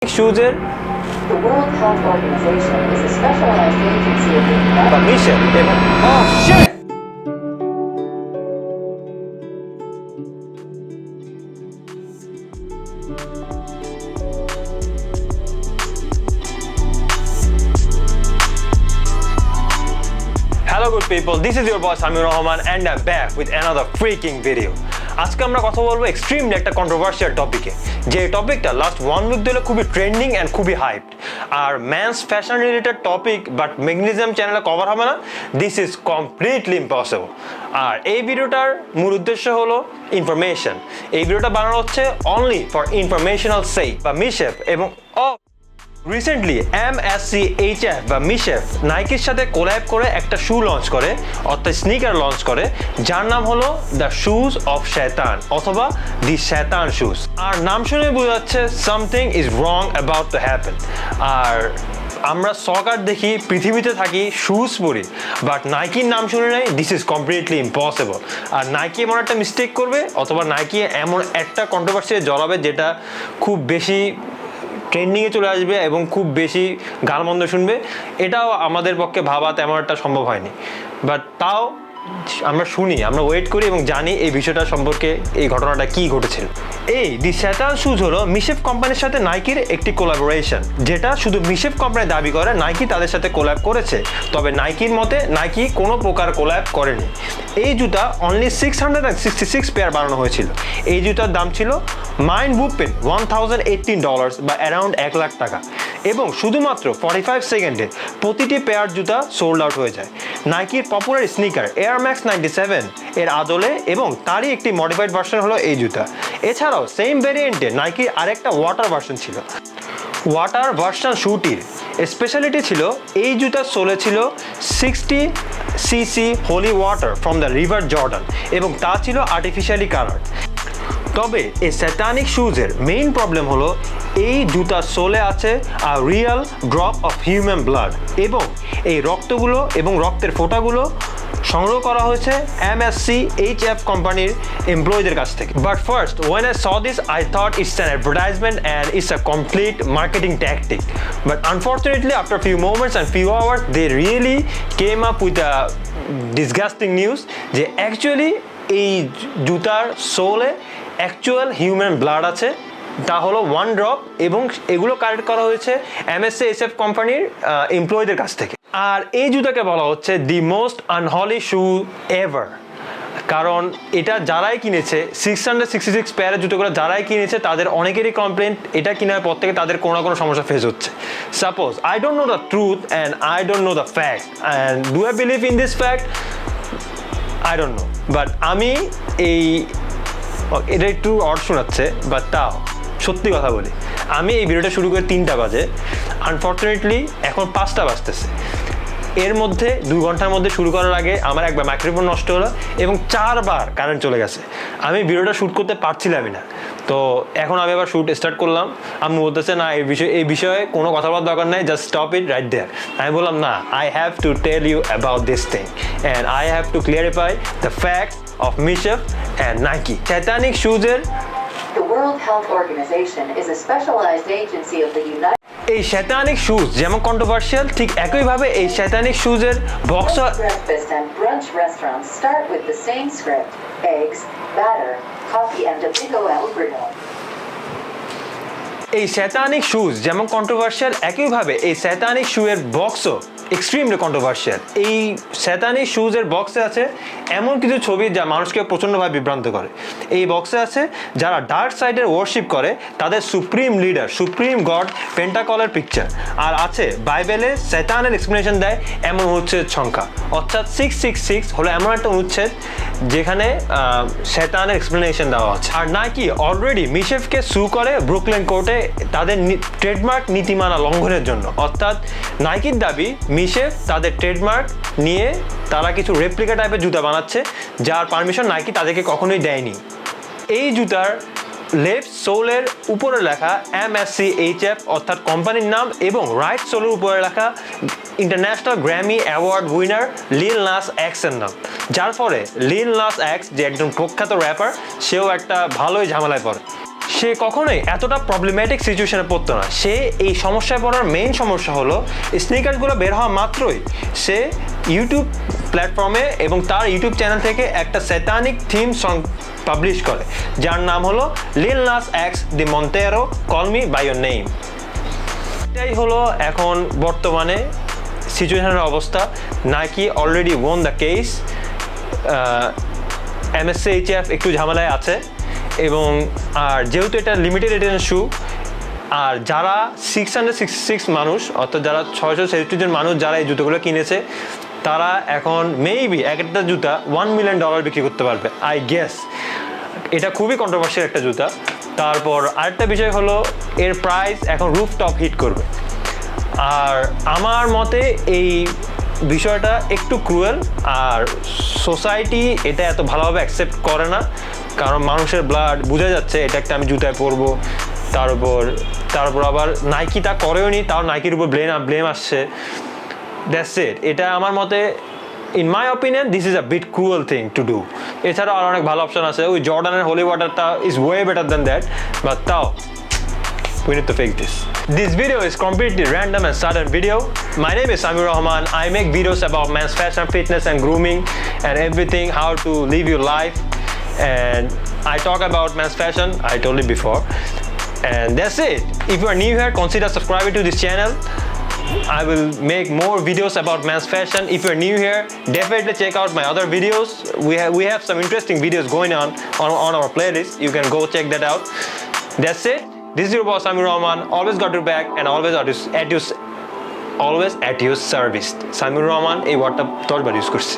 Shoes-এর The World Health Organization is a specialized agency of the United permission এবং oh shit Hello good people, this is your boy Samir Rahman and I'm back with another freaking video. আজকে আমরা কথা বলবো extremely একটা controversial টপিকে, যে টপিকটা last 1 week ধরে খুবই ট্রেন্ডিং অ্যান্ড খুবই হাইপড। আর men's fashion related topic but magnesium চ্যানেলে কভার হবে না, দিস ইজ কমপ্লিটলি ইম্পসিবল। আর এই ভিডিওটার মূল উদ্দেশ্য হলো ইনফরমেশন। এই ভিডিওটা বানানো হচ্ছে অনলি ফর ইনফরমেশনাল সেক বা মিশেফ এবং রিসেন্টলি MSCHF বা মিশেফ নাইকির সাথে কোল্যাব করে একটা শু লঞ্চ করে, অর্থাৎ স্নিকার লঞ্চ করে, যার নাম হলো দ্য শুজ অফ শয়তান অথবা দি শয়তান শুজ। আর নাম শুনে বোঝা যাচ্ছে something is wrong about to happen. আর আমরা সকার দেখি, পৃথিবীতে থাকি, শুজ পরি, বাট নাইকির নাম শুনে নাই, দিস ইজ কমপ্লিটলি ইম্পসিবল। আর নাইকি এমন একটা মিস্টেক করবে অথবা নাইকি এমন একটা কন্ট্রোভার্সি জড়াবে যেটা খুব বেশি ট্রেন্ডিংয়ে চলে আসবে এবং খুব বেশি গালমন্দ শুনবে, এটাও আমাদের পক্ষে ভাবা তেমন একটা সম্ভব হয়নি। বাট তাও আমরা শুনি, আমরা ওয়েট করি এবং জানি এই বিষয়টা সম্পর্কে, এই ঘটনাটা কি ঘটেছিল। এই দি শয়তান শুজ হলো মিশেফ কোম্পানির সাথে নাইকির একটি কোলাবোরেশন, যেটা শুধু মিশেফ কোম্পানি দাবি করে নাইকি তাদের সাথে কোল্যাব করেছে, তবে নাইকির মতে নাইকি কোনো প্রকার কোল্যাব করেনি। এই জুতা অনলি 666 পেয়ার বানানো হয়েছিল। এই জুতার দাম ছিল মাইন্ড বুপেন $1018 বা অ্যারাউন্ড 1 লাখ টাকা, এবং শুধুমাত্র 45 সেকেন্ডে প্রতিটি পেয়ার জুতা সোল্ড আউট হয়ে যায়। নাইকির পপুলার স্নিকার এয়ার ম্যাক্স 97 এর আদলে এবং তারই একটি মডিফাইড ভার্সন হলো এই জুতা। এছাড়াও সেম ভ্যারিয়েন্টে নাইকির আরেকটা ওয়াটার ভার্সন ছিল। ওয়াটার ভার্সন শুটির স্পেশালিটি ছিল এই জুতার সোলে ছিল 60cc holy water from the river Jordan এবং তা ছিল আর্টিফিশিয়ালি কালার। তবে এই স্যাটানিক শুজের মেইন প্রবলেম হলো এই জুতার সোলে আছে আর real drop of human blood, এবং এই রক্তগুলো এবং রক্তের ফোঁটাগুলো সংগ্রহ করা হয়েছে MSCHF কোম্পানির এমপ্লয়ীদের কাছ থেকে। But first when I saw this I thought it's an advertisement and it's a complete marketing tactic, but unfortunately after a few moments and few hours they really came up with a disgusting news যে actually এই জুতার সোলে actual human blood আছে, তা হলো 1 drop, এবং এগুলো collect করা হয়েছে MSCHF কোম্পানির এমপ্লয়ীদের কাছ থেকে। আর এই জুতাকে বলা হচ্ছে দি মোস্ট আনহলি শু এভার, কারণ এটা যারাই কিনেছে 666 পেয়ারের জুতোগুলো যারাই কিনেছে তাদের অনেকেরই কমপ্লেন্ট এটা কেনার পর থেকে তাদের কোনো না কোনো সমস্যা ফেস হচ্ছে। Suppose I don't know the truth and I don't know the fact and do I believe in this fact, I don't know, but আমি এটা একটু অড শোনাচ্ছে, বাট তাও সত্যি কথা বলি, আমি এই ভিডিওটা শুরু করে 3টা বাজে, আনফর্চুনেটলি এখন 5টা বাজতেছে। এর মধ্যে 2 ঘন্টার মধ্যে শুরু করার আগে আমার একবার মাইক্রোফোন নষ্ট হলো এবং 4বার কারেন্ট চলে গেছে। আমি ভিডিওটা শ্যুট করতে পারছিলামই না, তো এখন আমি আবার শ্যুট স্টার্ট করলাম। আমি বলতেছে না এই বিষয়ে কোনো কথা বলার দরকার নাই, just stop it right there. আমি বললাম না, I have to tell you about this thing and I have to clarify the fact of MSCHF and Nike. Satanic শুজের The World Health Organization is a specialized agency of the United এই satanic shoes যেমন controversial, ঠিক একইভাবে এই satanic শুজের box breakfast and brunch restaurants start with the same script: eggs, batter, coffee and a big ol' granola. এই satanic shoes যেমন controversial, একইভাবে এই স্যাটানিক শুয়ের বক্সও এক্সট্রিমলি কন্ট্রোভার্সিয়াল। এই স্যাটানিক শুজের বক্সে আছে এমন কিছু ছবি যা মানুষকে প্রচণ্ডভাবে বিভ্রান্ত করে। এই বক্সে আছে যারা ডার্ক সাইডের ওয়ার্শিপ করে তাদের সুপ্রিম লিডার, সুপ্রিম গড পেন্টাকলের পিকচার, আর আছে বাইবেলে শয়তানের এক্সপ্লেনেশন দেয় এমন অনুচ্ছেদ সংখ্যা, অর্থাৎ 666 হলো এমন একটা অনুচ্ছেদ যেখানে শয়তানের এক্সপ্লেনেশন দেওয়া আছে। আর নাইকি অলরেডি মিশেফকে সু করে ব্রুকলিন কোর্টে তাদের ট্রেডমার্ক নীতিমালা লঙ্ঘনের জন্য, অর্থাৎ নাইকির দাবি মিশেফ তাদের ট্রেডমার্ক নিয়ে তারা কিছু রেপ্লিকা টাইপের জুতা বানাচ্ছে যার পারমিশন নাইকি তাদেরকে কখনোই দেয়নি। এই জুতার লেফট সোলের উপরে লেখা MSCHF অর্থাৎ কোম্পানির নাম, এবং রাইট সোলের উপরে লেখা ইন্টারন্যাশনাল গ্র্যামি অ্যাওয়ার্ড উইনার লিল নাস এক্স এর নাম, যার ফলে লিল নাস এক্স যে একজন প্রখ্যাত র্যাপার, সেও একটা ভালোই ঝামেলায় পড়ে। সে কখনোই এতটা প্রবলেম্যাটিক সিচুয়েশনে পড়তো না। সে এই সমস্যায় পড়ার মেইন সমস্যা হলো স্নিকার্সগুলো বের হওয়া মাত্রই সে ইউটিউব প্ল্যাটফর্মে এবং তার ইউটিউব চ্যানেল থেকে একটা স্যাটানিক থিম সং পাবলিশ করে, যার নাম হলো Lil Nas X the Montero call me by your name. এটাই হলো এখন বর্তমানে সিচুয়েশনের অবস্থা। Nike already won the case, MSCHF একটু ঝামেলায় আছে, এবং আর যেহেতু এটা লিমিটেড এডিশন শু, আর যারা 666 মানুষ অর্থাৎ যারা 667 জন মানুষ যারা এই জুতোগুলো কিনেছে, তারা এখন মেবি এক একটা জুতা $1 মিলিয়ন বিক্রি করতে পারবে আই গেস। এটা খুবই কন্ট্রোভার্সিয়াল একটা জুতা। তারপর আরেকটা বিষয় হলো এর প্রাইস এখন রুফটপ হিট করবে। আর আমার মতে এই বিষয়টা একটু ক্রুয়েল, আর সোসাইটি এটা এত ভালোভাবে অ্যাকসেপ্ট করে না, কারণ মানুষের ব্লাড বোঝা যাচ্ছে এটা একটা আমি জুতায় পরবো। তার উপর আবার নাইকি তা করেও নি, তাও নাইকির উপর ব্লেম আসছে। That's it. এটা আমার মতে in my opinion this is a bit cruel thing to do. এছাড়াও আর অনেক ভালো অপশন আছে, ওই জর্ডানের হোলি ওয়াটারটা is way better than that, but তাও we need to fix this. This video is completely random and sudden video. My name is Samir Rahman. I make videos about men's fashion, fitness and grooming and everything, how to live your life. And I talk about men's fashion, I told you before. And that's it. If you are new here, consider subscribing to this channel. I will make more videos about men's fashion. If you're new here, definitely check out my other videos. We have some interesting videos going on our playlist. You can go check that out. That's it. This is your boss Samir Rahman. Always got your back and always at your service. Samir Rahman এই ওয়ার্ডটা 10 bar use করছি।